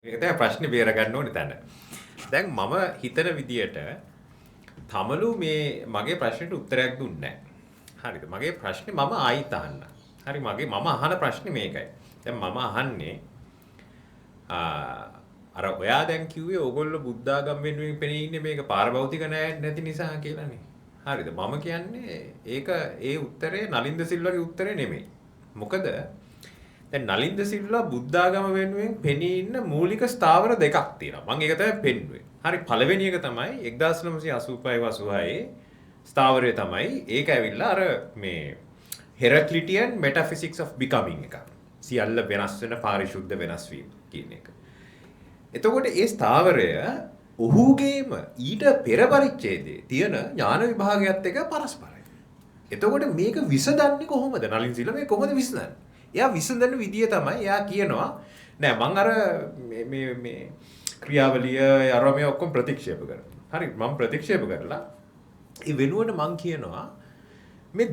ඒක තමයි ප්‍රශ්නේ බේර ගන්න ඕනේ තැන. දැන් මම හිතන විදියට තමලු මේ මගේ ප්‍රශ්නෙට උත්තරයක් දුන්නේ නැහැ. හරිද? මගේ ප්‍රශ්නේ මම ආයිත් අහන්න. හරි මම අහන ප්‍රශ්නේ මේකයි. දැන් මම අහන්නේ අර ඔයා දැන් කිව්වේ ඕගොල්ලෝ බුද්ධාගම වෙනුවෙන් පෙනී ඉන්නේ මේක පාරභෞතික නැති නිසා කියලානේ. හරිද? මම කියන්නේ ඒක ඒ උත්තරේ නලින්ද සිල්වාගේ උත්තරේ නෙමෙයි. මොකද දැන් නලින්ද සිල්වා බුද්ධාගම වෙනුවෙන් පෙනී ඉන්න මූලික ස්ථාවර දෙකක් තියෙනවා. මම ඒක තමයි පෙන්නුවේ. හරි පළවෙනි එක තමයි 1985 86 ස්ථාවරය තමයි. ඒක ඇවිල්ලා අර මේ Heraclitean metaphysics of becoming එක. සියල්ල වෙනස් වෙන පාරිශුද්ධ වෙනස් වීම කියන එක. එතකොට ඒ ස්ථාවරය ඔහුගේම ඊට පෙර පරිච්ඡේදයේ තියෙන ඥාන විභාගයත් එක්ක පරස්පරයි. එතකොට මේක විසඳන්නේ කොහොමද? නලින් සිල්වා මේක කොහොමද විසඳන්නේ? එයා විසඳන විදිය තමයි එයා කියනවා නෑ මං අර මේ ක්‍රියාවලිය අර මේ ඔක්කොම ප්‍රතික්ෂේප කරනවා. හරි මම ප්‍රතික්ෂේප කරලා ඒ වෙනුවට මං කියනවා මේ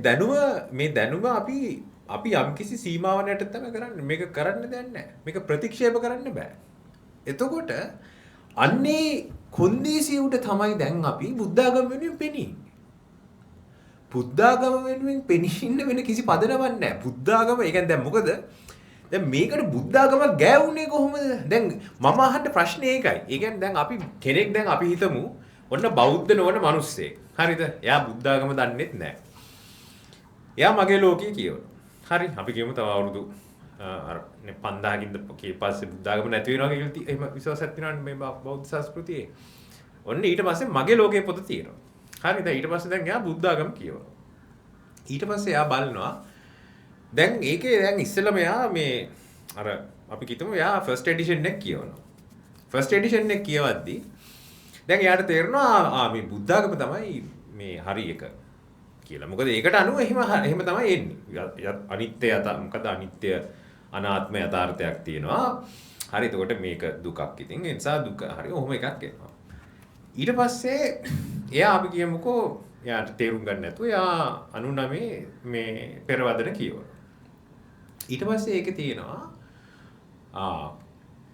දැනුම අපි යම්කිසි සීමාවක් යටතේ තමයි කරන්නේ. මේක කරන්න දෙයක් නෑ. මේක ප්‍රතික්ෂේප කරන්න බෑ. එතකොට අන්නේ කොන්දේසිය උඩ තමයි දැන් අපි බුද්ධාගම වෙනුවෙන් පෙනී බුද්ධාගම වෙනුවෙන් පෙනී ඉන්න වෙන කිසි පදනමක් නැහැ. බුද්ධාගම ඒ කියන්නේ දැන් මොකද? දැන් මේකට බුද්ධාගම ගෑවුනේ කොහොමද? දැන් මම අහන්න ප්‍රශ්නේ ඒකයි. ඒ කියන්නේ දැන් අපි කෙනෙක් දැන් අපි හිතමු ඔන්න බෞද්ධ නොවන මිනිස්සෙක්. හරිද? එයා බුද්ධාගම දන්නෙත් නැහැ. එයා මගේ ලෝකයේ කියවනවා. හරි අපි කියමු තව අවුරුදු අර 5000කින් පස්සේ බුද්ධාගම නැති වෙනවා කියලා එහෙම විශ්වාසයක් තියෙනවනේ මේ බෞද්ධ සංස්කෘතියේ. ඔන්න ඊට පස්සේ මගේ ලෝකයේ පොත තියෙනවා. හරිද? ඊට පස්සේ දැන් එයා බුද්ධාගම කියවනවා. ඊට පස්සේ එයා බලනවා දැන් ඒකේ දැන් ඉස්සෙල්ලාම එයා මේ අර අපි කිව්වම එයා ෆස්ට් එඩිෂන් එක කියවනවා. ෆස්ට් එඩිෂන් එක කියවද්දී දැන් එයාට තේරෙනවා මේ බුද්ධාගම තමයි මේ හරි එක කියලා. මොකද ඒකට අනුව එහෙම තමයි එන්නේ. අනිත්‍ය මොකද අනිත්‍ය අනාත්ම යථාර්ථයක් තියෙනවා. හරි එතකොට මේක දුකක් ඉතින් ඒ නිසා දුක හරි ඔහොම එකක් එනවා. ඊට පස්සේ එයා අපි කියමුකෝ එයාට තේරුම් ගන්න නැතුව එයා 99 මේ පෙරවදන කියවනවා. ඊට පස්සේ ඒකේ තියෙනවා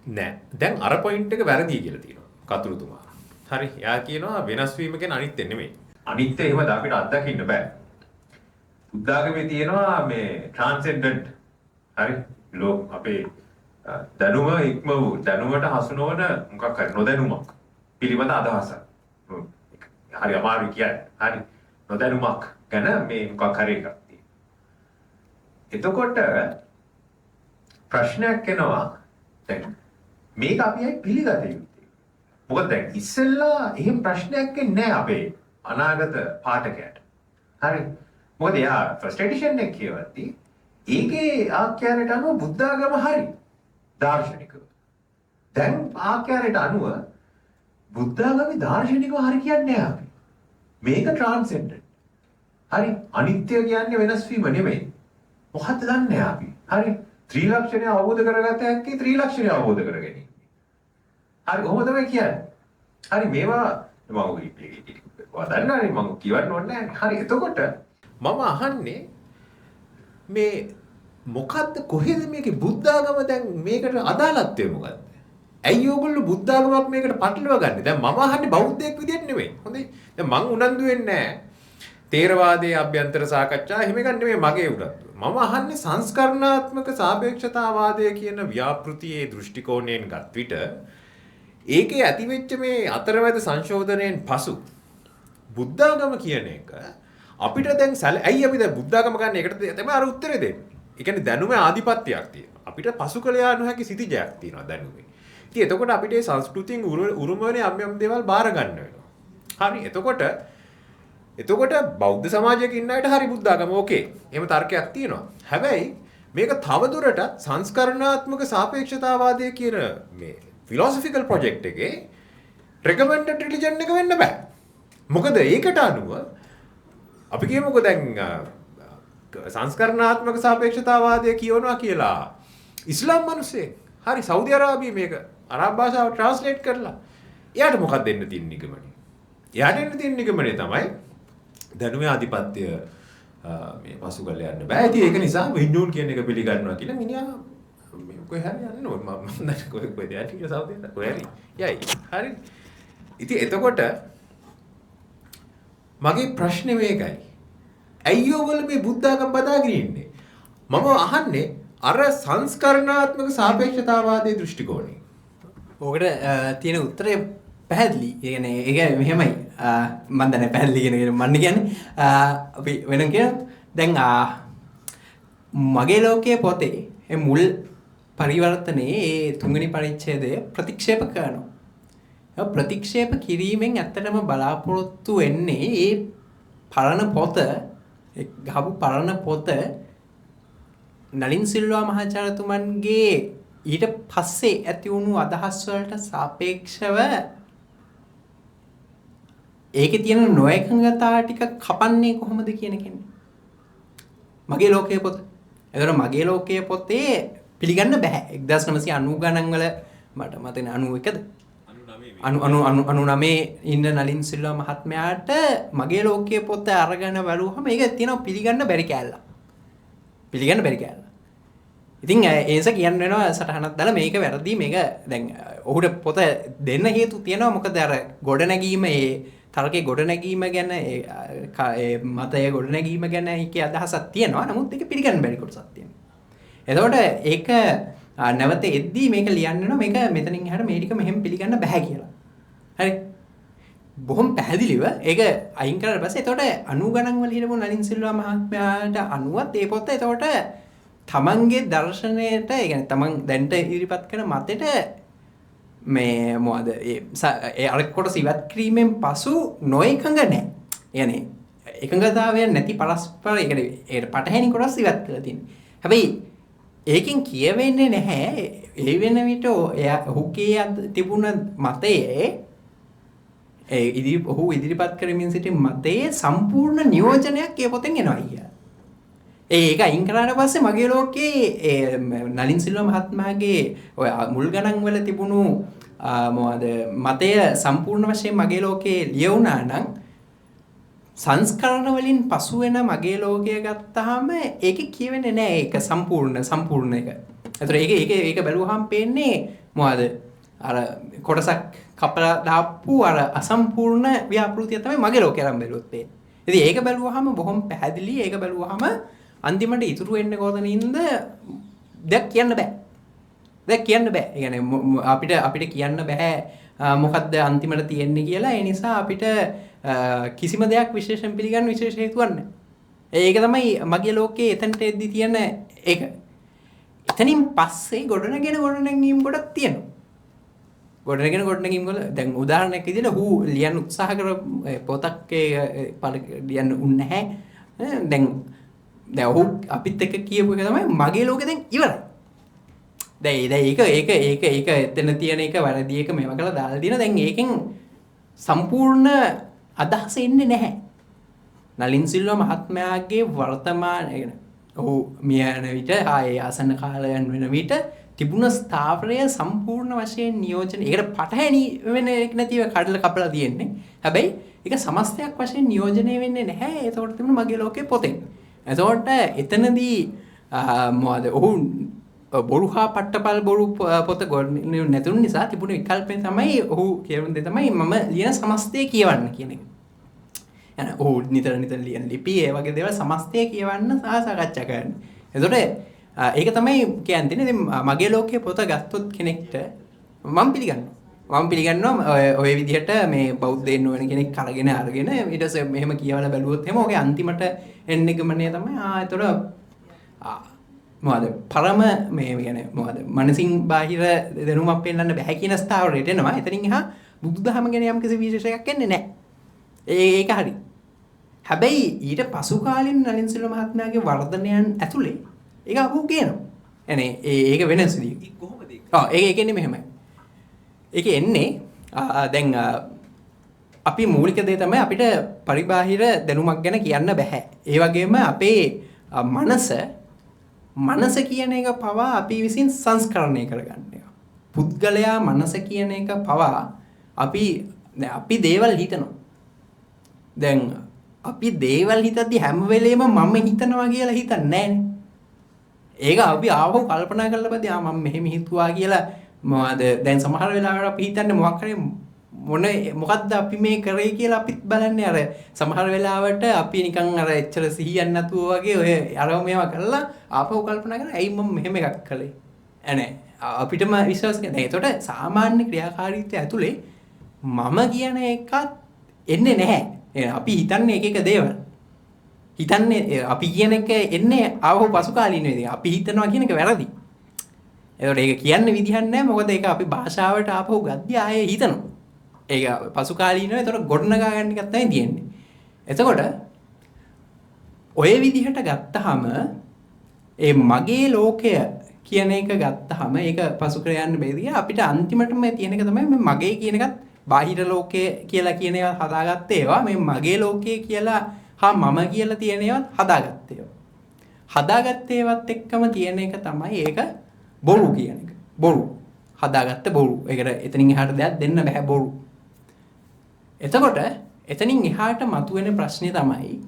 නෑ දැන් අර පොයින්ට් එක වැරදි කියලා තියෙනවා කතුරුතුමා. හරි එයා කියනවා වෙනස් වීම කියන්නේ අනිත්‍ය නෙමෙයි. අනිත්‍ය එහෙම අපිට අත්දකින්න බෑ. බුද්ධාගමේ තියෙනවා මේ ට්‍රාන්සෙන්ඩන්ට් හරි අපේ දැනුම ඉක්ම වූ දැනුමට හසු නොවන මොකක් හරි නොදැනුමක් පිළිබඳ අදහසක්. හරි අමාරු කියන්නේ. හරි නොදැනුමක් ගැන මේ මොකක් හරි එකක් තියෙනවා. එතකොට ප්‍රශ්නයක් එනවා දැන් මේක අපි අයි පිළිගත යුතුයි. මොකද දැන් ඉස්සෙල්ලා එහෙම ප්‍රශ්නයක් එන්නේ නැහැ අපේ අනාගත පාඨකයාට. හරි. මොකද යා ෆස්ට් එඩිෂන් එක කියවද්දී ඒකේ ආඛ්‍යානයට අනුව බුද්ධාගම හරි දාර්ශනිකව. දැන් ආඛ්‍යානයට අනුව බුද්ධාගමේ දාර්ශනිකව හරි කියන්නේ නැහැ අපි. මේක ට්‍රාන්සෙන්ඩන්ට්. හරි අනිත්‍ය කියන්නේ වෙනස් වීම නෙමෙයි. මොකක්ද දන්නේ අපි. හරි ත්‍රිලක්ෂණය අවබෝධ කරගත හැකි ත්‍රිලක්ෂණය අවබෝධ කර ගැනීම. හරි කොහොමද මේ කියන්නේ? හරි මේවා මම දන්නවනේ මම කියවන්න ඕනේ නැහැ. හරි එතකොට මම අහන්නේ මේ මොකද්ද කොහෙද මේකේ බුද්ධාගම දැන් මේකට අදාළත්වය මොකද්ද? ඇයි ඕගොල්ලෝ බුද්ධාගමක් මේකට පටලවා ගන්නේ? දැන් මම අහන්නේ බෞද්ධයෙක් විදියට නෙමෙයි. හොඳයි. දැන් මං උනන්දු වෙන්නේ නැහැ. තේරවාදයේ අභ්‍යන්තර සාකච්ඡා එහෙම එකක් නෙමෙයි මගේ උනන්දුව. මම අහන්නේ සංස්කරණාත්මක සාපේක්ෂතාවාදය කියන ව්‍යාපෘතියේ දෘෂ්ටි කෝණයෙන් ගත් විට ඒකේ ඇතිවෙච්ච මේ අතරමැද සංශෝධනයෙන් පසු බුද්ධාගම කියන එක අපිට දැන් ඇයි අපි දැන් බුද්ධාගම ගන්න එකට තමයි අර උත්තරේ දෙන්නේ. ඒ කියන්නේ දැනුමේ ආධිපත්‍යයක් තියෙනවා. අපිට පසු කළ යා නොහැකි සිටිජයක් තියෙනවා දැනුමේ. ඉතින් එතකොට අපිට මේ සංස්කෘතියෙන් උරුම වෙන යම් දේවල් බාර ගන්න වෙනවා. හරි. එතකොට බෞද්ධ සමාජයක ඉන්න අයට හරි බුද්ධාගම ඕකේ. එහෙම තර්කයක් තියෙනවා. හැබැයි මේක තවදුරටත් සංස්කරණාත්මක සාපේක්ෂතාවාදය කියන මේ ෆිලොසොෆිකල් ප්‍රොජෙක්ට් එකේ රෙකමෙන්ඩඩ් රිලිජන් එක වෙන්න බෑ. මොකද ඒකට අනුව අපි කියමුකෝ දැන් සංස්කරණාත්මක සාපේක්ෂතාවාදය කියවනවා කියලා ඉස්ලාම් මිනිස්සේ හරි සෞදි අරාබිය මේක අරාබ් භාෂාව ට්‍රාන්ස්ලේට් කරලා එයාට මොකක්ද දෙන්න තියෙන නිගමනය? එයාට දෙන්න තියෙන නිගමනය තමයි දැනුමේ ආධිපත්‍ය මේ පසුගල යන්න බෑ. ඉතින් ඒක නිසා වින්ඩෝන් කියන එක පිළිගන්නවා කියලා මිනිහා කොහේ හරි යන්න ඕන මම දැන් කොහෙද යන්නේ කියලා සෞදියට කොහේ හරි යයි හරි ඉතින් එතකොට මගේ ප්‍රශ්නේ මේකයි ඇයි ඔයගොල්ලෝ මේ බුද්ධාගම බදාගෙන ඉන්නේ මම අහන්නේ අර සංස්කරණාත්මක සාපේක්ෂතාවාදී දෘෂ්ටි කෝණය ඕකට තියෙන උත්තරේ පැහැදිලි. ඒ කියන්නේ ඒක මෙහෙමයි. මම දන්නේ පැහැදිලි කියන මන්නේ කියන්නේ අපි වෙනම කියන දැන් මගේ ලෝකයේ පොතේ ඒ මුල් පරිවර්තනයේ ඒ තුන්වෙනි පරිච්ඡේදය ප්‍රතික්ෂේප කරනවා. ඒ ප්‍රතික්ෂේප කිරීමෙන් ඇත්තටම බලාපොරොත්තු වෙන්නේ ඒ පරණ පොත ගහපු පරණ පොත නලින් සිල්වා මහාචාර්යතුමන්ගේ ඊට පස්සේ ඇති වුණු අදහස් වලට සාපේක්ෂව ඒකේ තියෙන නොයකඟතා ටික කපන්නේ කොහොමද කියන කෙනේ. මගේ ලෝකයේ පොත. ඒතර මගේ ලෝකයේ පොතේ පිළිගන්න බෑ. 1990 ගණන් වල මට මතක 91ද? 99 ඉන්න නලින් සිල්වා මහත්මයාට මගේ ලෝකයේ පොත අරගෙන බලුවහම ඒක තියෙනවා පිළිගන්න බැරි කෑල්ල. පිළිගන්න බැරි කෑල්ල. ඉතින් ඒස කියන්න වෙනවා සටහනක් දාලා මේක වැරදි මේක දැන් ඔහුට පොත දෙන්න හේතු තියෙනවා මොකද අර ගොඩනැගීම ඒ තරකේ ගොඩනැගීම ගැන ඒ මතය ගොඩනැගීම ගැන ඒකේ අදහසක් තියෙනවා නමුත් ඒක පිළිගන්න බැරි කොටසක් තියෙනවා. එතකොට ඒක නැවත එද්දී මේක ලියන්න වෙනවා මේක මෙතනින් එහාට මේ ටික මෙහෙම පිළිගන්න බෑ කියලා. හරි. බොහොම පැහැදිලිව ඒක අයින් කරලා පස්සේ එතකොට 90 ගණන් වල හිටපු නලින් සිල්වා මහත්මයාට අනුවත් ඒ පොත එතකොට තමන්ගේ දර්ශනයට ඒ කියන්නේ තමන් දැන්ට ඉදිරිපත් කරන මතෙට මේ මොකද ඒ අර කොටස ඉවත් කිරීමෙන් පසු නොඑකඟ නැහැ. يعني එකඟතාවය නැති පරස්පර ඒ කියන්නේ ඒකට පටහැනි කොටස් ඉවත් කරලා තියෙනවා. හැබැයි ඒකෙන් කියවෙන්නේ නැහැ ඒ වෙන විට ඔහුගේ තිබුණ මතයේ ඔහු ඉදිරිපත් කරමින් සිටි මතයේ සම්පූර්ණ නියෝජනයක් ඒ පොතෙන් එනවා කියලා. ඒක අයින් කරාට පස්සේ මගේ ලෝකේ නලින් සිල්වා මහත්මයාගේ ඔය මුල් ගණන් වල තිබුණු මොකද මතය සම්පූර්ණ වශයෙන් මගේ ලෝකේ ලියුණා නම් සංස්කරණ වලින් පසු වෙන මගේ ලෝකය ගත්තාම ඒකේ කියවෙන්නේ නැහැ ඒක සම්පූර්ණ එක. ඒතර ඒක බැලුවහම පේන්නේ මොකද අර කොටසක් කපලා දාපු අර අසම්පූර්ණ ව්‍යාපෘතිය තමයි මගේ ලෝකේ අරන් බැලුවොත් පේන්නේ. ඉතින් ඒක බැලුවහම බොහොම පැහැදිලි ඒක බැලුවහම අන්තිමට ඉතුරු වෙන්නේ කොතනින්ද දැක් කියන්න බෑ. දැක් කියන්න බෑ. ඒ කියන්නේ අපිට කියන්න බෑ මොකද්ද අන්තිමට තියෙන්නේ කියලා. ඒ නිසා අපිට කිසිම දෙයක් විශේෂයෙන් පිළිගන්න විශේෂ හේතුවක් නැහැ. ඒක තමයි මගේ ලෝකයේ එතනට එද්දි තියෙන එක. එතනින් පස්සේ ගොඩනැගීම් ගොඩක් තියෙනවා. ගොඩනැගීම් වල දැන් උදාහරණයක් විදිහට ඌ ලියන්න උත්සාහ කර පොතක් ලියන්න උන්නේ නැහැ. දැන් ඔහු අපිත් එක්ක කියපු එක තමයි මගේ ලෝකෙ දැන් ඉවරයි. දැන් ඒක එතන තියෙන එක වැරදි එක මේවා කරලා දාලා දින දැන් ඒකෙන් සම්පූර්ණ අදහස එන්නේ නැහැ. නලින් සිල්වා මහත්මයාගේ වර්තමාන ඔහු මිය යන විට ආයේ ආසන්න කාලයන් වෙන විට තිබුණ ස්ථාවරය සම්පූර්ණ වශයෙන් නියෝජනය. ඒකට පටහැනි වෙන එක නැතිව කඩලා කපලා තියෙන්නේ. හැබැයි ඒක සමස්තයක් වශයෙන් නියෝජනය වෙන්නේ නැහැ. ඒතකොට තිබුණ මගේ ලෝකේ පොතෙන්. එතකොට එතනදී මොකද ඔහු බොරු හා පට්ටපල් බොරු පොත නැතුණු නිසා තිබුණ විකල්පය තමයි ඔහු කියන දේ තමයි මම ලියන සමස්තය කියවන්න කියන එක. يعني ඔහු නිතර ලියන ලිපි ඒ වගේ දේවල් සමස්තය කියවන්න සහ සාකච්ඡා කරන්න. එතකොට ඒක තමයි කියන්නේ. ඉතින් මගේ ලෝකයේ පොත ගත්තොත් කෙනෙක්ට මම පිළිගන්නවා ඔය විදිහට මේ බෞද්ධයන් වෙන කෙනෙක් අරගෙන ඊට පස්සේ මෙහෙම කියවලා බැලුවොත් එහෙම ඔගේ අන්තිමට එන්නේ ගමනේ තමයි එතකොට මොකද පරම මේ කියන්නේ මොකද මනසින් බාහිර දැනුමක් පෙන්වන්න බෑ කියන ස්ථාවරයට එනවා. එතනින් එහා බුදුදහම ගැන යම් කිසි විශේෂයක් එන්නේ නැහැ. ඒක හරි. හැබැයි ඊට පසු කාලින් නලින් සිල්වා මහත්මයාගේ වර්ධනයන් ඇතුලේ ඒක අපු කියනවා. يعني ඒක වෙනස් විදිහක්. කොහොමද ඒක? ඒක කියන්නේ මෙහෙමයි. ඒක එන්නේ දැන් අපි මූලික දේ තමයි අපිට පරිබාහිර දැනුමක් ගැන කියන්න බෑ. ඒ වගේම අපේ මනස කියන එක පවා අපි විසින් සංස්කරණය කරගන්න එක. පුද්ගලයා මනස කියන එක පවා අපි දේවල් හිතනවා. දැන් අපි දේවල් හිතද්දි හැම වෙලේම මම හිතනවා කියලා හිතන්නේ නැහැනේ. ඒක අපි ආවෝ කල්පනා කරලා බදී මම මෙහෙම හිතුවා කියලා මොකද දැන් සමහර වෙලාවට අපි හිතන්නේ මොකක් හරි මොකද්ද අපි මේ කරේ කියලා අපිත් බලන්නේ අර සමහර වෙලාවට අපි නිකන් අර එච්චර සිහියක් නැතුව වගේ ඔය අරව මේවා කරලා ආපහු කල්පනා කරලා ඇයි මම මෙහෙම එකක් කළේ නෑ අපිටම විශ්වාස කරන්න. ඒතකොට සාමාන්‍ය ක්‍රියාකාරීත්වය ඇතුලේ මම කියන එකත් එන්නේ නැහැ. අපි හිතන්නේ එක එක දේවල්. හිතන්නේ අපි කියන එක එන්නේ ආවෝ පසුකාලීන විදිහ. අපි හිතනවා කියන එක වැරදි. ඒතකොට ඒක කියන්න විදිහක් නැහැ. මොකද ඒක අපි භාෂාවට ආපහු ගද්දී ආයේ හිතනවා. ඒක පසුකාලීනව ඒතකොට ගොඩනගා ගන්න එකක් තමයි තියෙන්නේ. එතකොට ඔය විදිහට ගත්තාම ඒ මගේ ලෝකය කියන එක ගත්තාම ඒක පසු කර යන්න බැරිද අපිට අන්තිමටම තියෙන එක තමයි මේ මගේ කියන එකත් බාහිර ලෝකය කියලා කියන ඒවා හදාගත්ත ඒවා මේ මගේ ලෝකය කියලා හා මම කියලා තියෙන ඒවාත් හදාගත්ත ඒවා. හදාගත්ත ඒවත් එක්කම තියෙන එක තමයි ඒක බොරු කියන එක. බොරු. හදාගත්ත බොරු. ඒකට එතනින් එහාට දෙයක් දෙන්න බෑ බොරු. එතකොට එතනින් එහාට මතුවෙන ප්‍රශ්නේ තමයි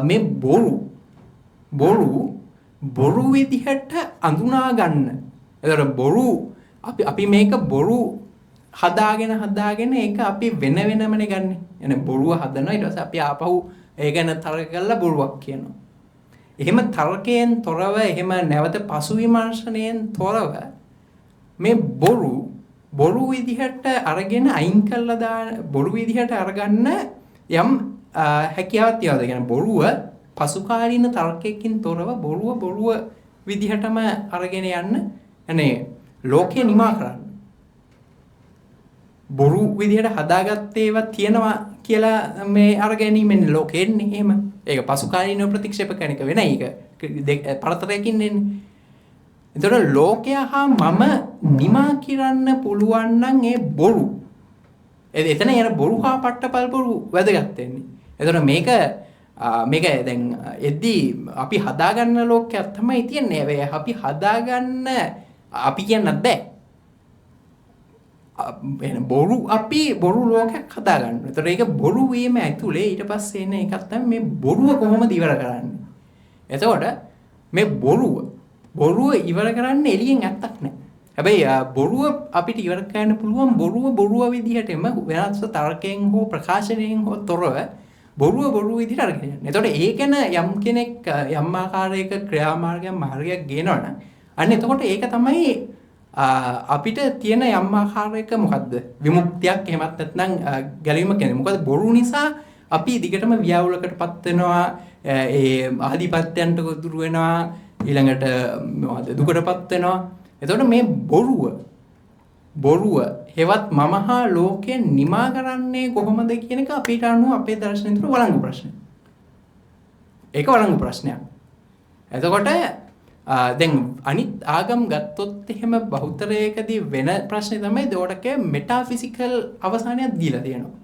මේ බොරු විදිහට අඳුනා ගන්න. එතකොට බොරු අපි මේක බොරු හදාගෙන ඒක අපි වෙන වෙනමනේ ගන්නෙ. එනේ බොරුව හදනවා ඊට පස්සේ අපි ආපහු ඒ ගැන තර්ක කරලා බොරුවක් කියනවා. එහෙම තර්කයෙන් තොරව එහෙම නැවත පසු විමර්ශනයෙන් තොරව මේ බොරු විදිහට අරගෙන අයින් කළා දාන බොරු විදිහට අරගන්න යම් හැකියාවක් තියනවාද කියන්නේ බොරුව පසුකාලීන තර්කයකින් තොරව බොරුව විදිහටම අරගෙන යන්න අනේ ලෝකය නිමා කරන්න බොරු විදිහට හදාගත්ත ඒවා තියෙනවා කියලා මේ අරගැනීමෙන් ලෝකෙ එන්නේ එහෙම ඒක පසුකාලීන ප්‍රතික්ෂේප කරන එක වෙන එක පරතරයකින් එන්නේ එතකොට ලෝකයා හා මම නිමා කිරන්න පුළුවන් නම් ඒ බොරු එතන යන බොරු හා පට්ටපල් බොරු වැදගත් වෙන්නේ එතකොට මේක දැන් එද්දී අපි හදාගන්න ලෝකයක් තමයි තියන්නේ හැබැයි අපි හදාගන්න අපි කියන්නත් බෑ බොරු අපි බොරු ලෝකයක් හදාගන්න. ඒතර ඒක බොරු වීම ඇතුලේ ඊට පස්සේ එන එකක් තමයි මේ බොරුව කොහොමද ඉවර කරන්නේ. එතකොට මේ බොරුව ඉවර කරන්න එළියෙන් ඇත්තක් නැහැ. හැබැයි බොරුව අපිට ඉවර කරන්න පුළුවන් බොරුව විදිහටම වෙනස් තර්කයෙන් හෝ ප්‍රකාශනයෙන් හෝ තොරව බොරුව විදිහට අරගෙන යන්න. එතකොට ඒකන යම් කෙනෙක් යම් ආකාරයක මාර්ගයක් ගේනවනම් අන්න එතකොට ඒක තමයි අපිට තියෙන යම් ආකාරයක මොකද්ද විමුක්තියක් එහෙමත් නැත්නම් ගැලවීමක් කියන්නේ. මොකද බොරු නිසා අපි දිගටම ව්‍යාවුලකටපත් වෙනවා ඒ ආධිපත්‍යයන්ට දුර වෙනවා ඊළඟට මොකද දුකටපත් වෙනවා. එතකොට මේ බොරුව හෙවත් මම හා ලෝකය නිමා කරන්නේ කොහොමද කියන එක අපිට අනුව අපේ දර්ශනය තුළ වළංගු ප්‍රශ්නයක්. ඒක වළංගු ප්‍රශ්නයක්. එතකොට දැන් අනිත් ආගම් ගත්තොත් එහෙම බහුතරයකදී වෙන ප්‍රශ්නේ තමයි ඒකට මෙටාෆිසිකල් අවසානයක් දීලා තියෙනවා.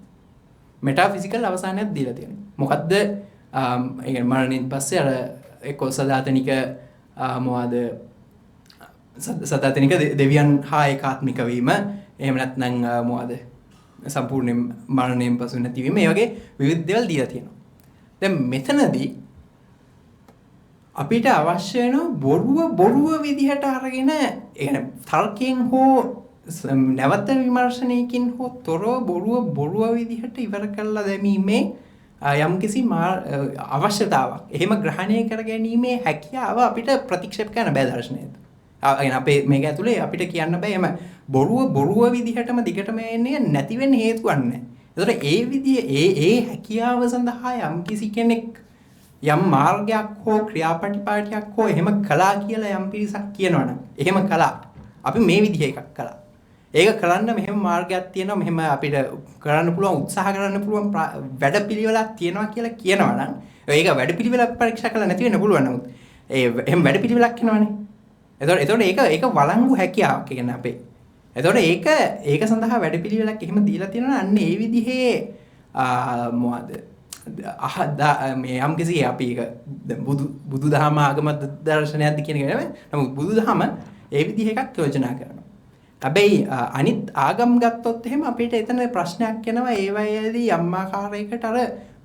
මෙටාෆිසිකල් අවසානයක් දීලා තියෙනවා. මොකද්ද? ඒ කියන්නේ මරණයෙන් පස්සේ අර එක්ක සදාතනික මොනවාද සදාතනික දෙවියන් හා ඒකාත්මික වීම එහෙම නැත්නම් මොනවාද සම්පූර්ණ මරණයෙන් පසු නැතිවීම මේ වගේ විවිධ දේවල් දීලා තියෙනවා. දැන් මෙතනදී අපිට අවශ්‍ය වෙන බොරුව විදිහට අරගෙන يعني තර්කයෙන් හෝ නැවත විමර්ශනයකින් හෝ තොරව බොරුව විදිහට ඉවර කරලා දැමීමේ යම්කිසි අවශ්‍යතාවක්. එහෙම ග්‍රහණය කර ගැනීමේ හැකියාව අපිට ප්‍රතික්ෂේප කරන්න බෑ දර්ශනයේදී. අපේ මේක ඇතුලේ අපිට කියන්න බෑ එම බොරුව විදිහටම දිගටම එන්නේ නැති වෙන්න හේතුවක් නැහැ. ඒතකොට ඒ විදිහේ ඒ හැකියාව සඳහා යම්කිසි කෙනෙක් යම් මාර්ගයක් හෝ ක්‍රියාපටිපාටියක් හෝ එහෙම කළා කියලා යම් පිරිසක් කියනවනම් එහෙම කළා. අපි මේ විදිහ එකක් කළා. ඒක කරන්න මෙහෙම මාර්ගයක් තියෙනවා මෙහෙම අපිට කරන්න පුළුවන් උත්සාහ කරන්න පුළුවන් වැඩපිළිවෙලක් තියෙනවා කියලා කියනවනම් ඒක වැඩපිළිවෙලක් පරීක්ෂා කරලා නැති වෙන්න පුළුවන් නමුත් එහෙම වැඩපිළිවෙලක් වෙනවනේ. එතකොට ඒක වළංගු හැකියාවක් කියන්නේ අපේ. එතකොට ඒක සඳහා වැඩපිළිවෙලක් එහෙම දීලා තියෙනවා අන්න ඒ විදිහේ මොකද මේ යම්කිසි අපි ඒක බුදුදහම ආගම දර්ශනයක්ද කියන එක නෙවෙයි. නමුත් බුදුදහම ඒ විදිහ එකක් යෝජනා කරනවා. හැබැයි අනිත් ආගම් ගත්තොත් එහෙම අපිට එතන ප්‍රශ්නයක් එනවා ඒ වගේදී යම් ආකාරයකට අර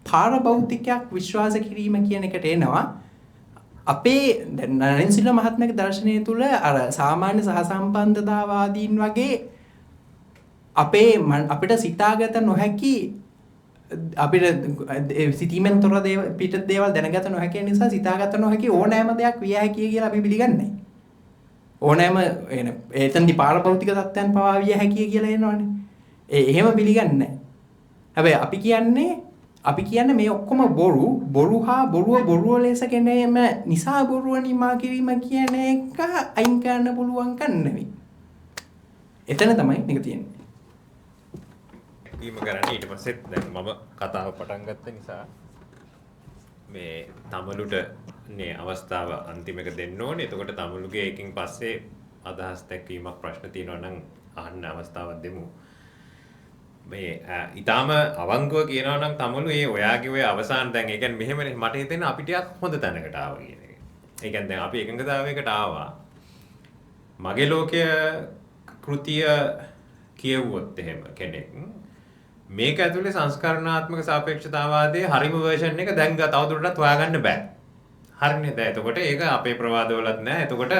පාරභෞතිකයක් විශ්වාස කිරීම කියන එකට එනවා. අපේ නලින් සිල්වා මහත්මයාගේ දර්ශනය තුළ අර සාමාන්‍ය සහසම්බන්ධතාවාදීන් වගේ අපිට සිතාගත නොහැකි අපිට සිතීමෙන් තොර පිට දේවල් දැනගත නොහැකි නිසා සිතාගත නොහැකි ඕනෑම දෙයක් විය හැකියි කියලා අපි පිළිගන්නේ. ඕනෑම එතනදි පාරභෞතික තත්ත්වයන් පවා විය හැකියි කියලා එනවනේ. එහෙම පිළිගන්නේ නැහැ. හැබැයි අපි කියන්නේ මේ ඔක්කොම බොරු හා බොරුව ලෙස කෙනීම නිසා බොරුව නිමා කිරීම කියන එක අයින් කරන්න පුළුවන් කන් නෙවෙයි. එතන තමයි මේක තියෙන්නේ. ඊම කරන්නේ ඊට පස්සෙත් දැන් මම කතාව පටන් ගත්ත නිසා මේ තමලුට නේ අවස්ථාව අන්තිම එක දෙන්න ඕනේ. එතකොට තමලුගේ එකකින් පස්සේ අදහස් දැක්වීමක් ප්‍රශ්න තියෙනවා නම් අහන්න අවස්ථාවක් දෙමු. මේ ඊටාම අවංකව කියනවා නම් තමලු ඒ ඔයාගේ ඔය අවසාන දැන් ඒ කියන්නේ මෙහෙමනේ මට හිතෙන්නේ අපි ටිකක් හොඳ තැනකට ආවා කියන එක. ඒ කියන්නේ දැන් අපි එකඟතාවයකට ආවා. මගේ ලෝකය කෘතිය කියවුවොත් එහෙම කෙනෙක් මේක ඇතුලේ සංස්කරණාත්මක සාපේක්ෂතාවාදයේ හරිම වර්ෂන් එක දැන් තවදුරටත් හොයාගන්න බෑ. හරිනේ දැන් එතකොට ඒක අපේ ප්‍රවාදවලත් නෑ. එතකොට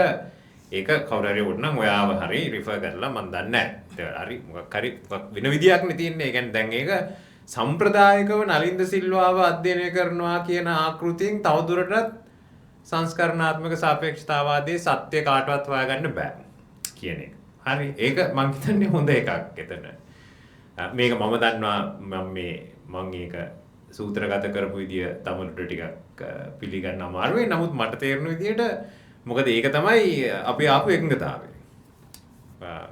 ඒක කවුරු හරි වුණනම් ඔයාව හරි රිෆර් කරලා මන් දන්නේ නෑ. හරි මොකක් හරි වෙන විදියක් නේ තියෙන්නේ. ඒ කියන්නේ දැන් ඒක සම්ප්‍රදායිකව නලින්ද සිල්වාව අධ්‍යයනය කරනවා කියන ආකෘතියෙන් තවදුරටත් සංස්කරණාත්මක සාපේක්ෂතාවාදයේ සත්‍ය කාටවත් හොයාගන්න බෑ කියන එක. හරි ඒක මං හිතන්නේ හොඳ එකක් එතන. මේක මම දන්නවා මම ඒක සූත්‍රගත කරපු විදිය තමලුට ටිකක් පිළිගන්න අමාරුයි. නමුත් මට තේරෙන විදියට මොකද ඒක තමයි අපි ආපු එකඟතාවය.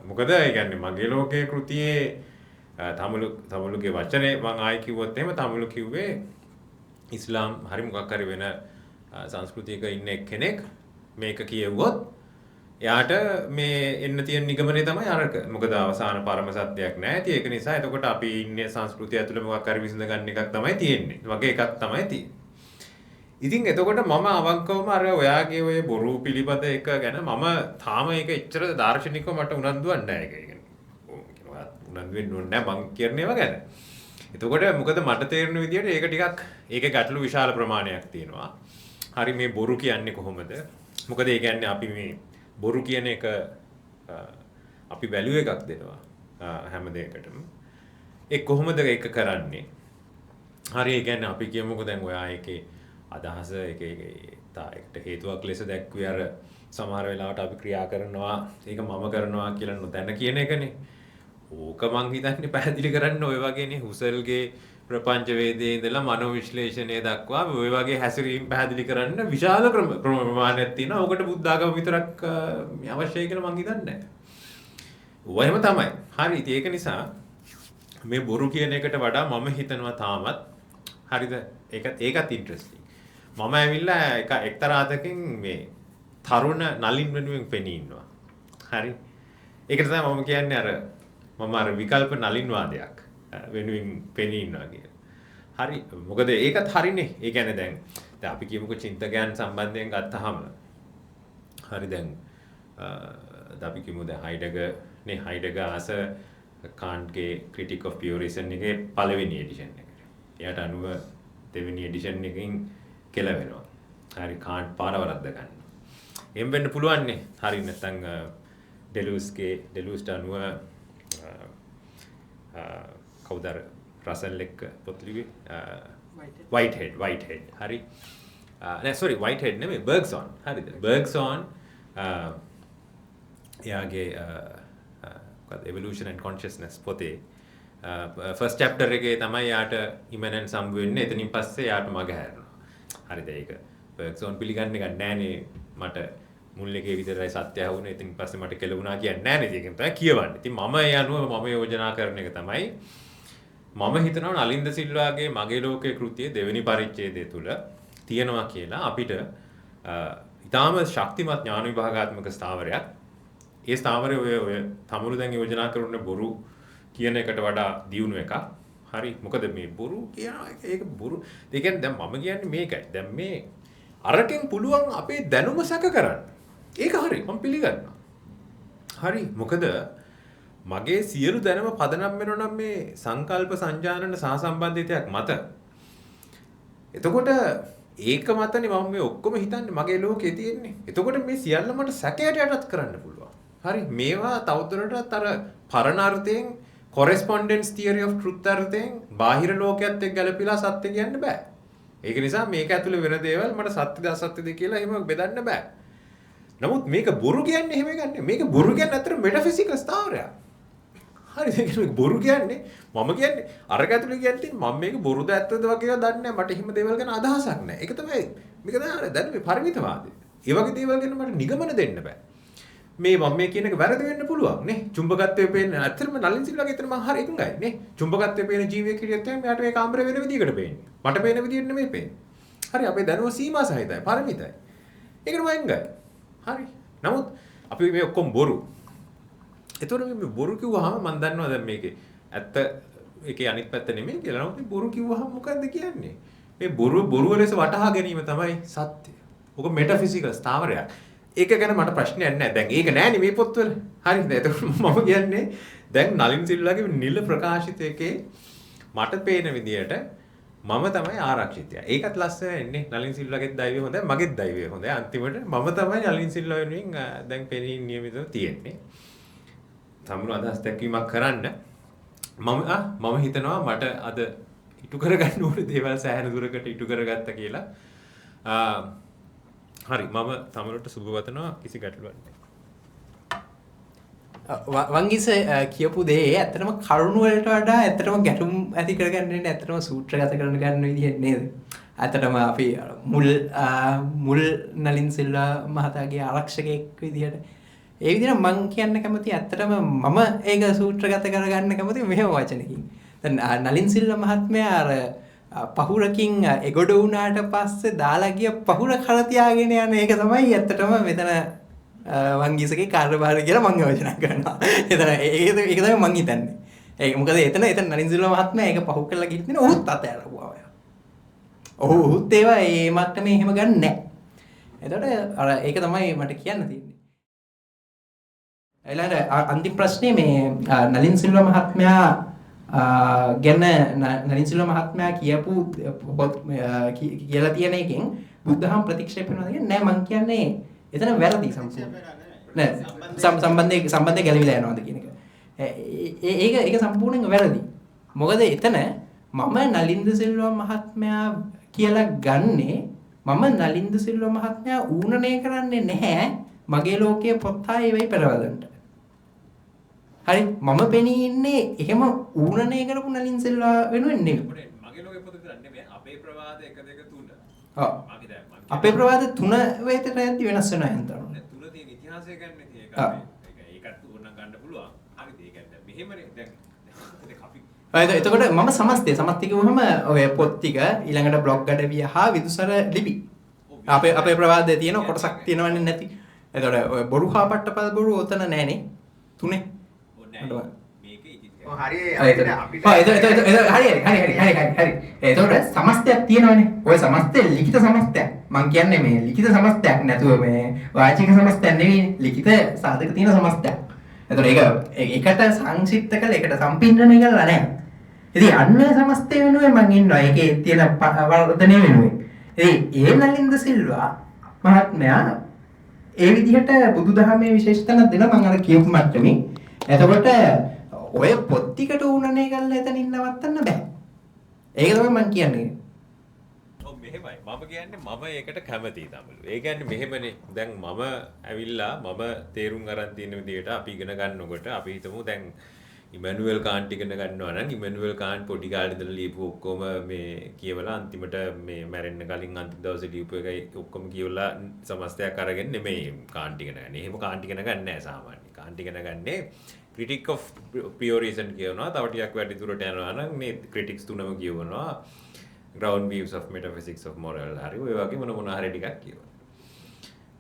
මොකද ඒ කියන්නේ මගේ ලෝකයේ කෘතියේ තමලුගේ වචනේ මම ආයි කිව්වොත් එහෙම තමලු කිව්වේ ඉස්ලාම් හරි මොකක් හරි වෙන සංස්කෘතියක ඉන්න කෙනෙක් මේක කියවුවොත් එයාට මේ එන්න තියෙන නිගමනය තමයි අරක. මොකද අවසාන පරම සත්‍යයක් නැහැ. ඉතින් ඒක නිසා එතකොට අපි ඉන්නේ සංස්කෘතිය ඇතුළේ මොකක් හරි විසඳ ගන්න එකක් තමයි තියෙන්නේ. වගේ එකක් තමයි තියෙන්නේ. ඉතින් එතකොට මම අවංකවම අර ඔයාගේ ඔය බොරු පිළිපද එක ගැන මම තාම ඒක එච්චර දාර්ශනිකව මට උනන්දුවක් නැහැ. ඒක කියන්නේ උනන්දු වෙන්න ඕනේ නැහැ මං කියන ඒවා ගැන. එතකොට මොකද මට තේරෙන විදිහට ඒක ටිකක් ඒකේ ගැටලු විශාල ප්‍රමාණයක් තියෙනවා. හරි මේ බොරු කියන්නේ කොහොමද? මොකද ඒ කියන්නේ අපි මේ බොරු කියන එක අපි වැලියු එකක් දෙනවා හැම දෙයකටම. ඒ කොහොමද ඒක කරන්නේ? හරි ඒ කියන්නේ අපි කියමුකෝ දැන් ඔයා ඒකේ අදහස ඒකට හේතුවක් ලෙස දැක්වේ අර සමහර වෙලාවට අපි ක්‍රියා කරනවා ඒක මම කරනවා කියලා නොදැන කියන එකනේ. ඕක මං හිතන්නේ පැහැදිලි කරන්න ඔය වගේනේ හුසල්ගේ ප්‍රපංච වේදයේ ඉඳලා මනෝ විශ්ලේෂණය දක්වා ඔය වගේ හැසිරීම් පැහැදිලි කරන්න විශාල ප්‍රමාණයක් තියෙනවා. ඕකට බුද්ධ ආගම විතරක් අවශ්‍යයි කියලා මං හිතන්නේ නැහැ. ඔයම තමයි. හරි. ඒක නිසා මේ බොරු කියන එකට වඩා මම හිතනවා තාමත් හරිද? ඒකත් ඉන්ටරෙස්ටිං. මම ඇවිල්ලා එක්තරා අතකින් මේ තරුණ නලින් වෙනුවෙන් පෙනී ඉන්නවා. හරි. ඒකට තමයි මම කියන්නේ අර විකල්ප නලින් වාදයක් වෙනුවෙන් පෙනී ඉන්නවා කියලා. හරි. මොකද ඒකත් හරිනේ. ඒ කියන්නේ දැන් අපි කියමුකෝ චින්තකයන් සම්බන්ධයෙන් ගත්තාම හරි දැන් අපි කියමු දැන් හයිඩගර් ආස කාන්ට්ගේ ක්‍රිටික් ඔෆ් පියුර් රීසන් එකේ පළවෙනි එඩිෂන් එකට. එයාට අනුව දෙවෙනි එඩිෂන් එකකින් කෙලවෙනවා. හරි කාන්ට් පාර වරද්ද ගන්න. එම් වෙන්න පුළුවන් නේ. හරි නැත්නම් ඩෙලූස්ට අනුව කවුද රසල් එක්ක පොත් ලිව්වේ වයිට්හෙඩ් හරි නෑ සෝරි වයිට්හෙඩ් නෙමෙයි බර්ග්සොන් හරිද බර්ග්සොන් එයාගේ මොකද එවලූෂන් ඇන්ඩ් කොන්ෂස්නස් පොතේ ෆස්ට් චැප්ටර් එකේ තමයි යාට ඉමනන්ට් සම්බ වෙන්නේ. එතනින් පස්සේ යාට මග හැරෙනවා. හරිද ඒක බර්ග්සොන් පිළිගන්නේ ගන්න නෑනේ මට මුල් එකේ විතරයි සත්‍ය ඇහුනේ. ඉතින් පස්සේ මට කෙලුණා කියන්නේ නෑනේ. ඒකෙන් තමයි කියවන්නේ. ඉතින් මම ඒ අනුව මම යෝජනා කරන එක තමයි මම හිතනවා නලින්ද සිල්වාගේ මගේ ලෝකයේ කෘතියේ දෙවෙනි පරිච්ඡේදය තුල තියෙනවා කියලා අපිට ඊටාම ශක්තිමත් ඥාන විභාගාත්මක ස්ථාවරයක්. ඒ ස්ථාවරය ඔය තමලු දැන් යෝජනා කරන බොරු කියන එකට වඩා දියුණු එකක්. හරි. මොකද මේ බොරු කියනවා ඒක බොරු. ඒ කියන්නේ දැන් මම කියන්නේ මේකයි. දැන් මේ අරකින් පුළුවන් අපේ දැනුම සැක කරන්න. ඒක හරි. මම පිළිගන්නවා. හරි. මොකද මගේ සියලු දැනුම පදනම් වෙනවා නම් මේ සංකල්ප සංජානන සහසම්බන්ධිතයක් මත. එතකොට ඒක මතනේ මම මේ ඔක්කොම හිතන්නේ මගේ ලෝකේ තියෙන්නේ. එතකොට මේ සියල්ල මට සැකයට යටත් කරන්න පුළුවන්. හරි මේවා තවදුරටත් අර පරණ අර්ථයෙන් correspondence theory of truth අර්ථයෙන් බාහිර ලෝකයේත් එක්ක ගැලපීලා සත්‍ය කියන්න බෑ. ඒක නිසා මේක ඇතුලේ වෙන දේවල් මට සත්‍යද අසත්‍යද කියලා එහෙම බෙදන්න බෑ. නමුත් මේක බොරු කියන්නේ එහෙම ගන්න. මේක බොරු කියන්නේ අතර මෙටෆිසිකල් ස්ථාවරයක්. හරි මේක බොරු කියන්නේ මම කියන්නේ අරක ඇතුලේ කියන්නේ මම මේක බොරුද ඇත්තද වගේ දන්නේ නැහැ. මට එහෙම දේවල් ගැන අදහසක් නැහැ. ඒක තමයි මේක තමයි දැන් මේ පරිමිතවාදය. ඒ වගේ දේවල් ගැන මට නිගමන දෙන්න බෑ. මේ මම මේ කියන එක වැරදි වෙන්න පුළුවන් නේ. චුම්බකත්වයේ පේන ඇත්තටම නලින් සිල්වාගේ එතන මම හරි එකඟයි නේ. චුම්බකත්වයේ පේන ජීවියෙක් හිටියත් මෙයාට මේ කාමරේ වෙන විදිහකට පේන්නේ. මට පේන විදිහට නෙමෙයි පේන්නේ. හරි අපේ දැනුම සීමා සහිතයි, පරිමිතයි. ඒකට මම එකඟයි. හරි. නමුත් අපි මේ ඔක්කොම බොරු. ඒතකොට මේ බොරු කිව්වහම මම දන්නවා දැන් මේකේ ඇත්ත ඒකේ අනිත් පැත්ත නෙමෙයි කියලා. නමුත් මේ බොරු කිව්වහම මොකද්ද කියන්නේ? මේ බොරුව ලෙස වටහා ගැනීම තමයි සත්‍ය. ඔක මෙටෆිසිකල් ස්ථාවරයක්. ඒක ගැන මට ප්‍රශ්නයක් නැහැ. දැන් ඒක නෑනේ මේ පොත්වල. හරිද? ඒතකොට මම කියන්නේ දැන් නලින් සිල්වාගේ නිල ප්‍රකාශිත එකේ මට පේන විදියට මම තමයි ආරක්ෂිතයා. ඒකත් ලස්සනයි නේ. නලින් සිල්වාගේත් දෛවය හොඳයි, මගේත් දෛවය හොඳයි. අන්තිමට මම තමයි නලින් සිල්වා වෙනුවෙන් දැන් පෙනී නියමිතව තියෙන්නේ. සමුණු අදහස් දැක්වීමක් කරන්න මම හිතනවා මට අද ඉටු කරගන්න ඕනේ දේවල් සෑහෙන දුරකට ඉටු කරගත්තා කියලා. හරි මම තමලට සුබ වතනවා කිසි ගැටලුවක් නැහැ. වංගිස කියපු දේ ඇත්තටම කරුණු වලට වඩා ඇත්තටම ගැටුම් ඇති කරගන්නේ ඇත්තටම සූත්‍රගත කරන ගන්න විදිහ නේද? ඇත්තටම අපි මුල් නලින් සිල්වා මහතාගේ ආරක්ෂකයෙක් විදිහට ඒ විදිහට මම කියන්න කැමති ඇත්තටම මම ඒක සූත්‍රගත කරගන්න කැමති මෙහෙම වචනකින්. දැන් නලින් සිල්වා මහත්මයා අර පහුරකින් එගොඩ වුණාට පස්සේ දාලා ගිය පහුර කර තියාගෙන යන එක තමයි ඇත්තටම මෙතන වංගීසගේ කාර්යභාරය කියලා මම යෝජනා කරනවා. එතන ඒක තමයි මම හිතන්නේ. ඒක මොකද එතන නලින් සිල්වා මහත්මයා ඒක පහු කරලා ගිහින් ඔහුත් අතහැරපුවා. ඔහුත් ඒවා ඒ මට්ටමේ එහෙම ගන්න නැහැ. එතකොට අර ඒක තමයි මට කියන්න තියෙන්නේ. ඊළඟ අන්තිම ප්‍රශ්නේ මේ නලින් සිල්වා මහත්මයා ගැන නලින් සිල්වා මහත්මයා කියපු කියලා තියෙන එකෙන් බුද්ධහම ප්‍රතික්ෂේප කරනවා කියන්නේ නෑ මං කියන්නේ එතන වැරදි සම්බන්ධය ගැලවිලා යනවාද කියන එක. ඒක සම්පූර්ණයෙන් වැරදි. මොකද එතන මම නලින්ද සිල්වා මහත්මයා කියලා ගන්නේ මම නලින්ද සිල්වා මහත්මයා ඌනණය කරන්නේ නැහැ මගේ ලෝකයේ පොත්හායේ වෙයි පෙරවදන්ට. හරි මම පෙනී ඉන්නේ එහෙම ඌනණය කරපු නලින් සිල්වා වෙනුවෙන් නෙමෙයි. මගේ ලෝකයේ පොත කරන්නේ මේ අපේ ප්‍රවාද 1 2 3. ඔව්. අපේ ප්‍රවාද 3 වේතට යද්දි වෙනස් වෙනවා හින්දා. 3 තියෙන ඉතිහාසය ගන්න තියෙන ඒක ඒකත් ඕනනම් ගන්න පුළුවන්. හරිද? ඒක දැන් මෙහෙමනේ දැන් එතකොට මම සමස්තය කිව්වම ඔය පොත් ටික ඊළඟට බ්ලොග් අඩවිය හා විදුසර ලිපි අපේ ප්‍රවාදයේ තියෙන කොටසක් තියෙනවන්නේ නැති. එතකොට ඔය බොරු හා පට්ටපද බොරු ඔතන නෑනේ. 3 හරි එතකොට සමස්තයක් තියෙනවනේ. ඔය සමස්තය ලිඛිත සමස්තයක්. මම කියන්නේ මේ ලිඛිත සමස්තයක් නැතුව මේ වාචික සමස්තයක් නෙවෙයි. ලිඛිත සාධක තියෙන සමස්තයක්. එතකොට ඒක එකට සංක්ෂිප්ත කළා ඒකට සම්පින්නණය කළා නෑ. ඉතින් අන්න සමස්තය වෙනුවෙන් මම ඉන්නවා. ඒකේ තියෙන වර්ධනය වෙනුවෙන්. ඉතින් ඒ නලින්ද සිල්වා මහත්මයා ඒ විදිහට බුදුදහමේ විශේෂතන දෙන මම අර කියපු මට්ටමේ. එතකොට ඔය පොත් ටිකට උනනේ කරලා එතනින් නවත්තන්න බෑ. ඒක තමයි මම කියන්නේ. ඔව් මෙහෙමයි. මම කියන්නේ මම ඒකට කැමතියි තමලු. ඒ කියන්නේ මෙහෙමනේ. දැන් මම ඇවිල්ලා මම තේරුම් අරන් තියෙන විදිහට අපි ඉගෙන ගන්නකොට අපි හිතමු දැන් ඉමැනුවෙල් කාන්ට් ඉගෙන ගන්නවා නම් ඉමැනුවෙල් කාන්ට් පොඩි කාලේ ඉඳලා ලියපු ඔක්කොම මේ කියවලා අන්තිමට මේ මැරෙන්න කලින් අන්තිම දවසේ ලියපු එකයි ඔක්කොම කියවලා සමස්තයක් අරගෙන නෙමෙයි කාන්ට් ඉගෙන ගන්න. එහෙම කාන්ට් ඉගෙන ගන්න නැහැ සාමාන්‍යයෙන්. කාන්ට් ඉගෙන ගන්නේ critic of pure reason කියනවා. තව ටිකක් වැඩි දුරට යනවා නම් මේ critics තුනම කියවනවා. ground views of metaphysics of moral හරි ඔය වගේ මොන හරි ටිකක් කියවනවා.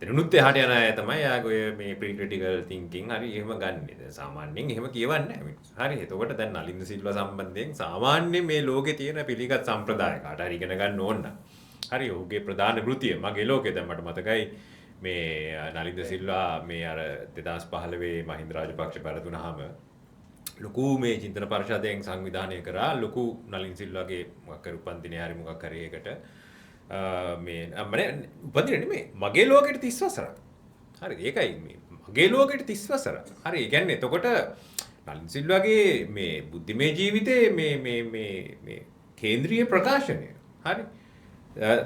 එතනුත් එහාට යන අය තමයි ආගොය මේ pre-critical thinking හරි එහෙම ගන්නෙ. දැන් සාමාන්‍යයෙන් එහෙම කියවන්නේ නැහැ මිනිස්සු. හරි. එතකොට දැන් නලින්ද සිල්වා සම්බන්ධයෙන් සාමාන්‍ය මේ ලෝකේ තියෙන පිළිගත් සම්ප්‍රදාය කාට හරි ඉගෙන ගන්න ඕන නම්. හරි. ඔහුගේ ප්‍රධාන කෘතිය මගේ ලෝකේ දැන් මට මතකයි මේ නලින්ද සිල්වා මේ අර 2015 මහින්ද රාජපක්ෂ පෙරදුනහම ලොකු මේ චින්තන පරිෂදයෙන් සංවිධානය කරා ලොකු නලින් සිල්වාගේ මොකක් කර උපන්දිනේ හරි මොකක් හරි ඒකට මේ මම උපදින නෙමෙයි මගේ ලෝකෙට 30 වසරක්. හරි ඒකයි මේ මගේ ලෝකෙට 30 වසරක්. හරි ඒ කියන්නේ එතකොට නලින් සිල්වාගේ මේ බුද්ධිමය ජීවිතේ මේ කේන්ද්‍රීය ප්‍රකාශනය. හරි.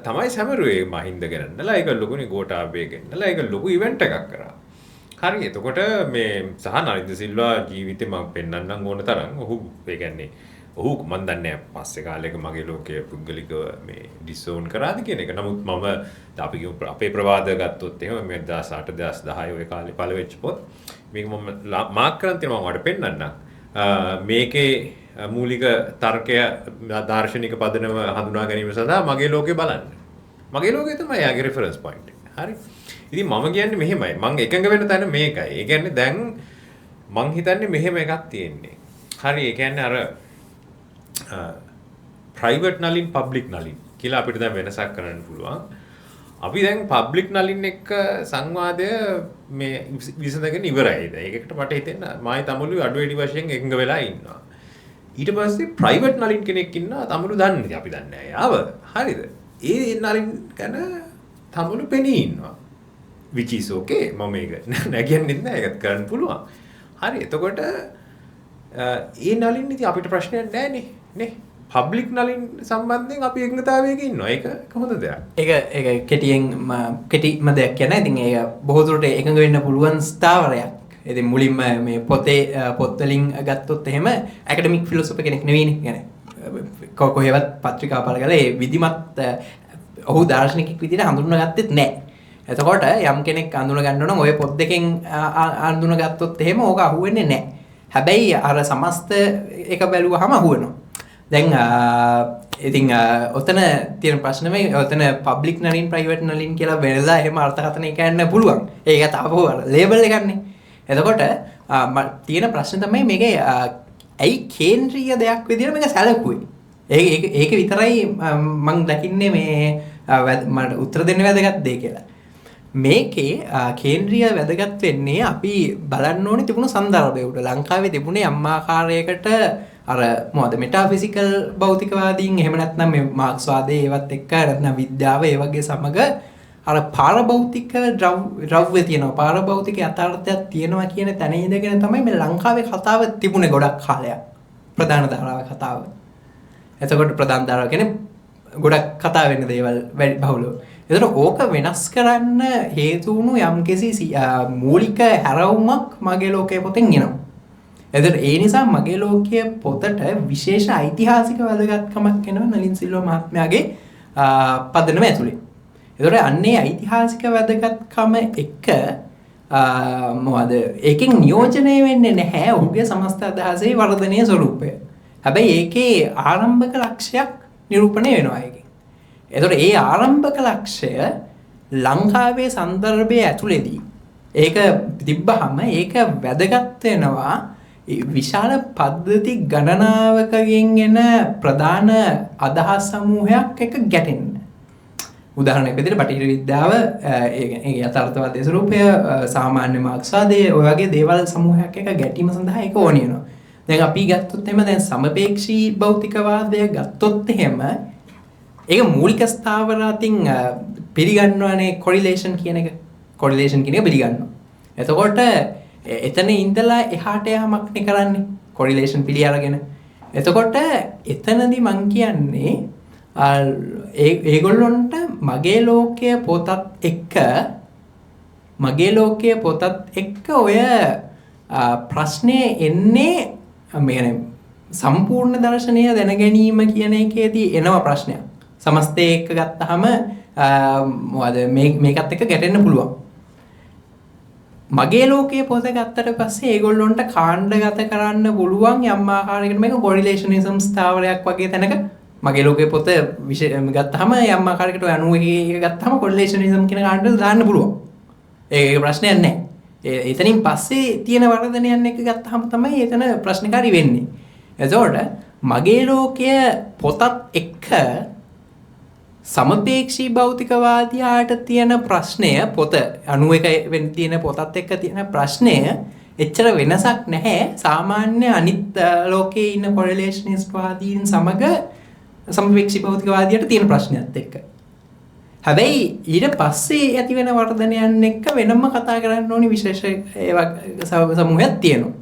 තමයි සමරුවේ මහින්ද ගෙනන්නලා ඒක ලොකුනේ ගෝඨාභය ගෙනන්නලා ඒක ලොකු ඉවෙන්ට් එකක් කරා. හරි එතකොට මේ සහ නලින් සිල්වා ජීවිතේ මම පෙන්වන්නම් ඕන තරම් ඔහු ඒ කියන්නේ ඔහු මන් දන්නේ පස්සේ කාලෙක මගේ ලෝකයේ පුද්ගලිකව මේ ඩිසෝන් කරාද කියන එක. නමුත් මම අපි අපේ ප්‍රවාද ගත්තොත් එහෙම මේ 2008 2010 ඔය කාලේ පළ වෙච්ච පොත් මේක මම මාක් කරන් තියෙනවා මම ඔයාලට පෙන්වන්නම්. මේකේ මූලික තර්කය දාර්ශනික පදනම හඳුනා ගැනීම සඳහා මගේ ලෝකේ බලන්න. මගේ ලෝකේ තමයි යාගේ රෙෆරන්ස් පොයින්ට් එක. හරි. ඉතින් මම කියන්නේ මෙහෙමයි. මම එකඟ වෙන තැන මේකයි. ඒ කියන්නේ දැන් මං හිතන්නේ මෙහෙම එකක් තියෙන්නේ. හරි. ඒ කියන්නේ අර ප්‍රයිවට් නලින් පබ්ලික් නලින් කියලා අපිට දැන් වෙනසක් කරන්න පුළුවන්. අපි දැන් පබ්ලික් නලින් එක්ක සංවාදය මේ විසඳගෙන ඉවරයි. ඒකට මට හිතෙන්නේ මායි තමලු අඩු වැඩි වශයෙන් එකඟ වෙලා ඉන්නවා. ඊට පස්සේ ප්‍රයිවට් නලින් කෙනෙක් ඉන්නවා තමලු දන්නේ අපි දන්නේ නැහැ යාව. හරිද? ඒ නලින් ගැන තමලු පෙනී ඉන්නවා. which is okay. මම මේක නැගියන්නේ නැහැ. ඒකත් කරන්න පුළුවන්. හරි. එතකොට ඒ නලින් ඉතින් අපිට ප්‍රශ්නයක් නැහැ නේ. පබ්ලික් නලින් සම්බන්ධයෙන් අපි එකඟතාවයක ඉන්නවා. ඒක හොඳ දෙයක්. ඒක කෙටිම දෙයක් කියන. ඉතින් ඒක බොහෝ දුරට එකඟ වෙන්න පුළුවන් ස්ථාවරයක්. ඉතින් මුලින්ම මේ පොත් වලින් ගත්තොත් එහෙම ඇකඩමික් ෆිලොසොෆි කෙනෙක් නෙවෙයිනේ. يعني කොහෙවත් පත්‍රිකා පළ කරලා ඒ විධිමත් ඔහු දාර්ශනිකෙක් විදිහට හඳුන්වගත්තෙත් නැහැ. එතකොට යම් කෙනෙක් අඳුන ගන්න නම් ඔය පොත් දෙකෙන් අඳුන ගත්තොත් එහෙම ඕක අහුවෙන්නේ නැහැ. හැබැයි අර සමස්ත එක බැලුවහම අහුවෙනවා. දැන් ඉතින් ඔතන තියෙන ප්‍රශ්නේ මේ ඔතන පබ්ලික් නලින් ප්‍රයිවට් නලින් කියලා වෙනදා එහෙම අර්ථකථනය කියන්න පුළුවන්. ඒක තාපෝ ලේබල් එකක්නේ. එතකොට තියෙන ප්‍රශ්නේ තමයි මේකේ ඇයි කේන්ද්‍රීය දෙයක් විදිහට මේක සැලකුවේ. ඒක විතරයි මම දකින්නේ මේ මට උත්තර දෙන්න වැදගත් දෙය කියලා. මේකේ කේන්ද්‍රීය වැදගත් වෙන්නේ අපි බලන්න ඕනේ තිබුණු සන්දර්භය උඩ. ලංකාවේ තිබුණේ අම්මාකාරයකට අර මොකද මෙටාෆිසිකල් භෞතිකවාදීන් එහෙම නැත්නම් මේ මාක්ස්වාදයේ ඒවත් එක්ක නැත්නම් විද්‍යාව ඒ වගේ සමග අර පාරභෞතික ද්‍රව්‍ය තියෙනවා. පාරභෞතික යථාර්ථයක් තියෙනවා කියන තැන ඉඳගෙන තමයි මේ ලංකාවේ කතාව තිබුණේ ගොඩක් කාලයක්. ප්‍රධාන ධාරාවේ කතාව. එතකොට ප්‍රධාන ධාරාව කියන්නේ ගොඩක් කතා වෙන්න දේවල් බහුලව. එතකොට ඕක වෙනස් කරන්න හේතු වුණු යම්කිසි මූලික හැරවුමක් මගේ ලෝකයේ පොතෙන් එනවා. එතකොට ඒ නිසා මගේ ලෝකයේ පොතට විශේෂ ඓතිහාසික වැදගත්කමක් එනවා නලින් සිල්වා මහත්මයාගේ පදනම ඇතුලේ. එතකොට අන්නේ ඓතිහාසික වැදගත්කම එක මොකද ඒකෙන් නියෝජනය වෙන්නේ නැහැ ඔහුගේ සමස්ත අදහසේ වර්ධනීය ස්වරූපය. හැබැයි ඒකේ ආරම්භක ලක්ෂයක් නිරූපණය වෙනවා ඒකෙන්. එතකොට ඒ ආරම්භක ලක්ෂය ලංකාවේ සන්දර්භයේ ඇතුළේදී ඒක තිබ්බහම ඒක වැදගත් වෙනවා විශාල පද්ධති ගණනාවකගෙන් එන ප්‍රධාන අදහස් සමූහයක් එක ගැටෙන්න. උදාහරණයක් විදිහට බටහිර විද්‍යාව ඒ යථාර්ථවාදී ස්වරූපය සාමාන්‍ය මාක්ස්වාදයේ ඔය වගේ දේවල් සමූහයක් එක ගැටීම සඳහා ඒක ඕන වෙනවා. දැන් අපි ගත්තොත් එහෙම දැන් සමපේක්ෂී භෞතිකවාදය ගත්තොත් එහෙම ඒක මූලික ස්ථාවර අතින් පිළිගන්නවනේ කොරිලේෂන් කියන එක. කොරිලේෂන් කියන එක පිළිගන්නවා. එතකොට එතන ඉඳලා එහාට යamak නේ කරන්නේ කොරිලේෂන් පිළි අරගෙන. එතකොට එතනදී මං කියන්නේ ඒගොල්ලොන්ට මගේ ලෝකයේ පොතත් එක්ක ඔය ප්‍රශ්නේ එන්නේ මේ සම්පූර්ණ දර්ශනය දැන ගැනීම කියන එකේදී එනවා ප්‍රශ්නයක්. සමස්තය එක්ක ගත්තාම මොකද මේකත් එක්ක ගැටෙන්න පුළුවන්. මගේ ලෝකයේ පොත ගත්තට පස්සේ ඒගොල්ලොන්ට කාණ්ඩගත කරන්න පුළුවන් යම් ආකාරයකට මේක කොරිලේෂනිසම් ස්ථාවරයක් වගේ තැනක මගේ ලෝකයේ පොත ගත්තාම යම් ආකාරයකට 91 එක ගත්තාම කොරිලේෂනිසම් කියන කාණ්ඩය දාන්න පුළුවන්. ඒක ප්‍රශ්නයක් නැහැ. එතනින් පස්සේ තියෙන වර්ධනයන් එක ගත්තාම තමයි එතන ප්‍රශ්නකාරී වෙන්නේ. එතකොට මගේ ලෝකයේ පොතත් එක්ක සමපේක්ෂී භෞතිකවාදයාට තියෙන ප්‍රශ්නය පොත 91 වෙන තියෙන පොතත් එක්ක තියෙන ප්‍රශ්නය එච්චර වෙනසක් නැහැ සාමාන්‍ය අනිත් ලෝකයේ ඉන්න කොරිලේෂනිස්ට් වාදීන් සමග සමපේක්ෂී භෞතිකවාදයට තියෙන ප්‍රශ්නයත් එක්ක. හැබැයි ඊට පස්සේ ඇති වෙන වර්ධනයන් එක්ක වෙනම කතා කරන්න ඕනි විශේෂ සමූහයක් තියෙනවා.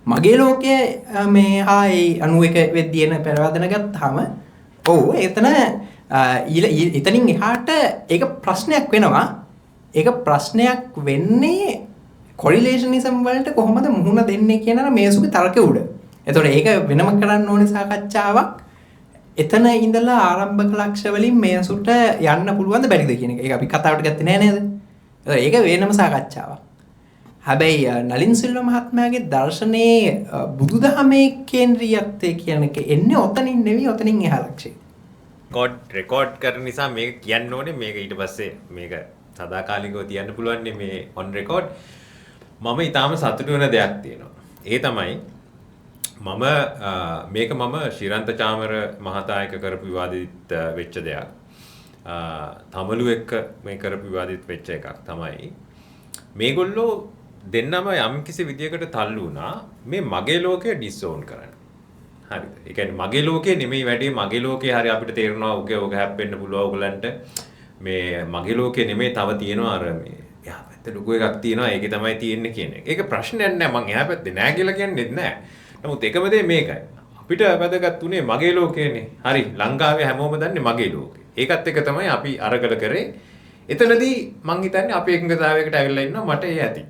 මගේ ලෝකය මේ හායි 91 වෙද්දී එන පෙරවදන ගත්තාම ඔව් එතන එතනින් එහාට ඒක ප්‍රශ්නයක් වෙනවා. ඒක ප්‍රශ්නයක් වෙන්නේ කොරිලේෂනිසම් වලට කොහොමද මුහුණ දෙන්නේ කියන මේසුගේ තර්කය උඩ. එතකොට ඒක වෙනම කරන්න ඕනේ සාකච්ඡාවක්. එතන ඉඳලා ආරම්භක ලක්ෂ්‍ය වලින් මේසුට යන්න පුළුවන්ද බැරිද කියන එක. ඒක අපි කතාවට ගත්තේ නෑ නේද? ඒක වෙනම සාකච්ඡාවක්. හැබැයි නලින් සිල්වා මහත්මයාගේ දර්ශනයේ බුදුදහමේ කේන්ද්‍රීයත්වය කියන එක එන්නේ ඔතනින් නෙවෙයි ඔතනින් එහා ලක්ෂ්‍යය. රෙකෝඩ් කරන නිසා මේක කියන්න ඕනේ මේක ඊට පස්සේ මේක සදාකාලිකව තියන්න පුළුවන් මේ ඔන් රෙකෝඩ්. මම ඊටාම සතුටු වෙන දෙයක් තියෙනවා. ඒ තමයි මම ශ්‍රීරන්ත චාමර මහතා එක්ක කරපු විවාදිත වෙච්ච දෙයක්. තමලු එක්ක මේ කරපු විවාදිත වෙච්ච එකක් තමයි මේගොල්ලෝ දෙන්නම යම් කිසි විදියකට තල්ලු වුණා මේ මගේ ලෝකය ඩිස්օන් කරන්න. හරිද? ඒ කියන්නේ මගේ ලෝකේ නෙමෙයි වැඩි මගේ ලෝකේ හරි අපිට තේරෙනවා ඔක හැප්පෙන්න පුළුවන් ඔයගලන්ට මේ මගේ ලෝකේ නෙමෙයි තව තියෙනවා අර මේ එහා පැත්තේ ලොකු එකක් තියෙනවා ඒකේ තමයි තියෙන්නේ කියන එක. ඒක ප්‍රශ්නයක් නෑ මං එහා පැත්තේ නෑ කියලා කියන්නේ නෑ. නමුත් එකම දේ මේකයි. අපිට වැදගත් උනේ මගේ ලෝකේනේ. හරි ලංකාවේ හැමෝම දන්නේ මගේ ලෝකේ. ඒකත් එක තමයි අපි අරගල කරේ. එතනදී මං හිතන්නේ අපි එකඟතාවයකට ඇවිල්ලා ඉන්නවා මට ඒ ඇති.